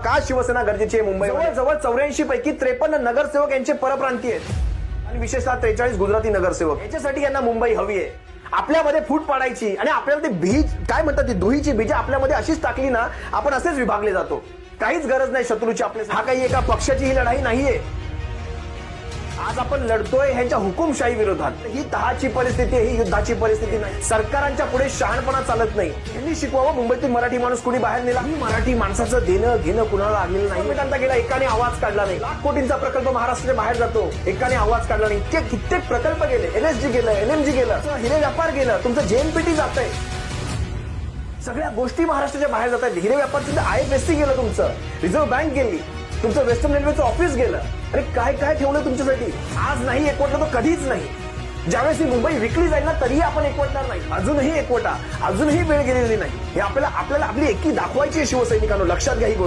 का शिवसेना गरजेची आहे मुंबई? जवळ 84 पैकी 53 नगरसेवक यांचे परप्रांतीय आहेत आणि विशेषतः 43 गुजराती नगरसेवक. याच्यासाठी यांना मुंबई हवी आहे. आपल्यामध्ये फूट पाडायची आणि आपल्याला ते बीज काय म्हणतात, ती दुहीची बीज आपल्यामध्ये अशीच टाकली ना, आपण असेच विभागले जातो. काहीच गरज नाही शत्रूची आपल्या. हा काही एका पक्षाची ही लढाई नाहीये. आज आपण लढतोय ह्यांच्या हुकुमशाही विरोधात. ही तहाची परिस्थिती आहे, ही युद्धाची परिस्थिती नाही. सरकारांच्या पुढे शहाणपणा चालत नाही. यांनी शिकवावं मुंबईतील मराठी माणूस कुणी बाहेर नेला. मराठी माणसाचं देणं घेणं कुणाला लागलेलं नाही. मिनिटांचा गेला, एकाने आवाज काढला नाही. लाख कोटींचा प्रकल्प महाराष्ट्राच्या बाहेर जातो, एकाने आवाज काढला नाही. कित्येक प्रकल्प गेले, NSG गेलं, NMG गेलं, हिरे व्यापार गेलं, तुमचं JNPT जात आहे. सगळ्या गोष्टी महाराष्ट्राच्या बाहेर जात आहेत. हिरे व्यापार तुमचं IFSC गेलं, तुमचं रिझर्व्ह बँक गेली, तुमचं वेस्टर्न रेल्वेचं ऑफिस गेलं. अरे काय काय ठेवलं तुमच्यासाठी? आज नाही एकवटलं तर कधीच नाही. ज्यावेळेस ही मुंबई विकली जाईल ना, तरीही आपण एकवटणार नाही. अजूनही एकवटा, अजूनही वेळ गेलेली नाही. हे आपल्याला आपली एकी दाखवायची आहे शिवसैनिकांनो. लक्षात घ्या ही गोष्ट.